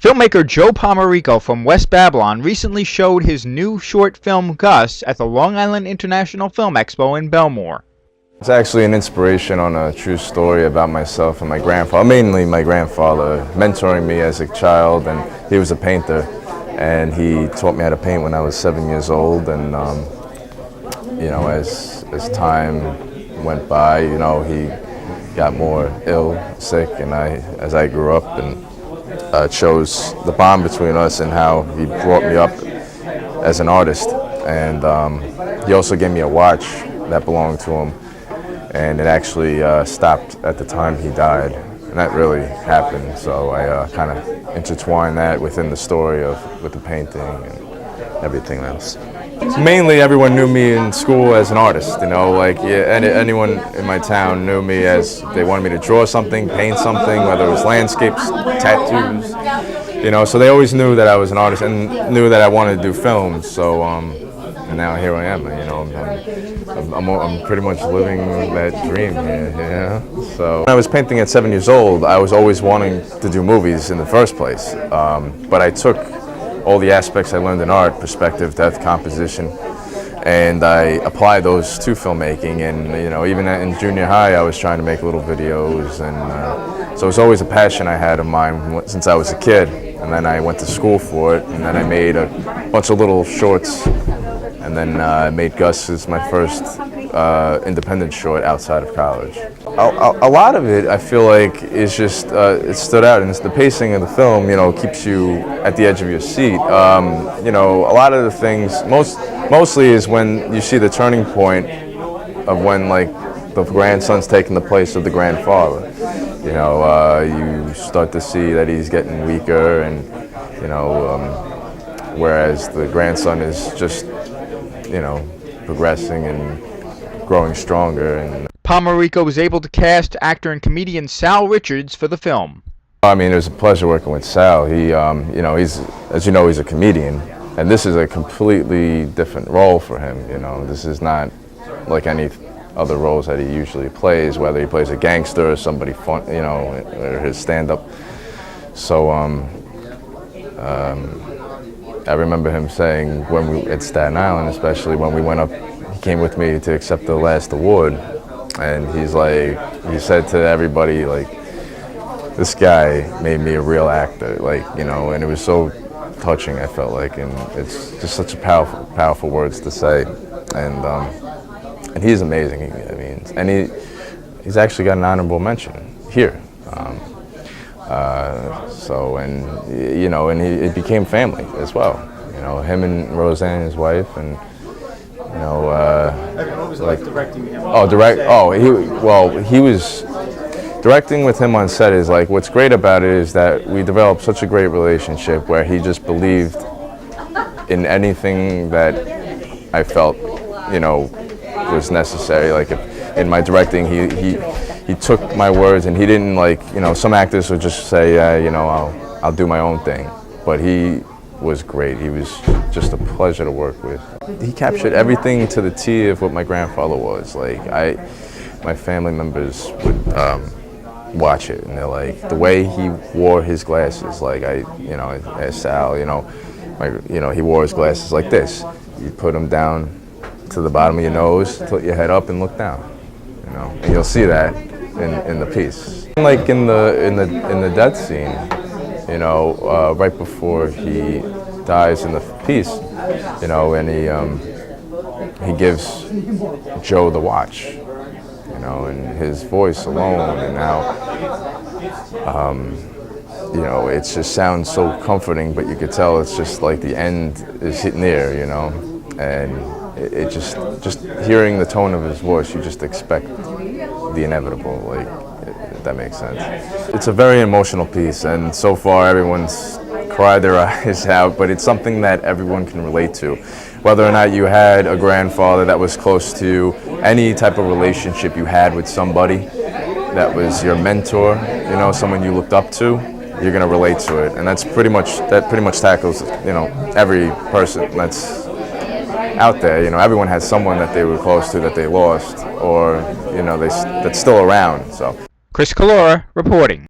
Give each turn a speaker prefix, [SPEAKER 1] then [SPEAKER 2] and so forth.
[SPEAKER 1] Filmmaker Joe Pomerico from West Babylon recently showed his new short film Gus at the Long Island International Film Expo in Belmore.
[SPEAKER 2] It's actually an inspiration on a true story about myself and my grandfather, mainly my grandfather, mentoring me as a child, and he was a painter, and he taught me how to paint when I was 7 years old, and you know, as time went by, you know, he got more ill, sick, and as I grew up, and it shows the bond between us and how he brought me up as an artist. And he also gave me a watch that belonged to him, and it actually stopped at the time he died, and that really happened. So I kind of intertwined that within the story with the painting and everything else. Mainly everyone knew me in school as an artist, you know, like anyone in my town knew me as they wanted me to draw something, paint something, whether it was landscapes, tattoos, you know, so they always knew that I was an artist and knew that I wanted to do films. So and now here I am, you know, I'm pretty much living that dream here, you know. So when I was painting at 7 years old, I was always wanting to do movies in the first place, but I took all the aspects I learned in art, perspective, depth, composition, and I applied those to filmmaking. And you know, even in junior high, I was trying to make little videos, and so it was always a passion I had of mine since I was a kid. And then I went to school for it, and then I made a bunch of little shorts, and then I made Gus as my first independent short outside of college. A lot of it, I feel like, is just, it stood out, and it's the pacing of the film, you know, keeps you at the edge of your seat. You know, a lot of the things, mostly is when you see the turning point of when, like, the grandson's taking the place of the grandfather. You know, you start to see that he's getting weaker, and, you know, whereas the grandson is just, you know, progressing and growing stronger. And
[SPEAKER 1] Pomerico was able to cast actor and comedian Sal Richards for the film.
[SPEAKER 2] I mean, it was a pleasure working with Sal. He, you know, as you know, he's a comedian, and this is a completely different role for him. You know, this is not like any other roles that he usually plays, whether he plays a gangster or somebody fun, you know, or his stand-up. So I remember him saying when we at Staten Island, especially when we went up, he came with me to accept the last award, and he's like, he said to everybody, like, this guy made me a real actor, like, you know, and it was so touching, I felt like, and it's just such a powerful words to say, and he's amazing. I mean, and he's actually got an honorable mention here. So, and you know, and it became family as well. You know, him and Roseanne, his wife, and you know,
[SPEAKER 3] what was it like directing him?
[SPEAKER 2] He was directing with him on set. Is like, what's great about it is that we developed such a great relationship where he just believed in anything that I felt, you know, was necessary. Like in my directing, he took my words, and he didn't, like, you know, some actors would just say, yeah, you know, I'll do my own thing, but he was great. He was just a pleasure to work with. He captured everything to the T of what my grandfather was. Like, my family members would watch it, and they're like, the way he wore his glasses, like, you know, as Sal, you know, he wore his glasses like this. You put them down to the bottom of your nose, tilt your head up, and look down. You know, and you'll see that in the piece. Like in the death scene, you know, right before he dies in the piece, you know, and he gives Joe the watch, you know, and his voice alone, and how, you know, it just sounds so comforting, but you could tell it's just like the end is near, you know, and it just hearing the tone of his voice, you just expect the inevitable, like, if that makes sense. It's a very emotional piece, and so far everyone's cried their eyes out, but it's something that everyone can relate to. Whether or not you had a grandfather that was close to you, any type of relationship you had with somebody that was your mentor, you know, someone you looked up to, you're gonna relate to it, and that pretty much tackles, you know, every person that's out there. You know, everyone has someone that they were close to that they lost, or, you know, that's still around. So
[SPEAKER 1] Chris Collora reporting.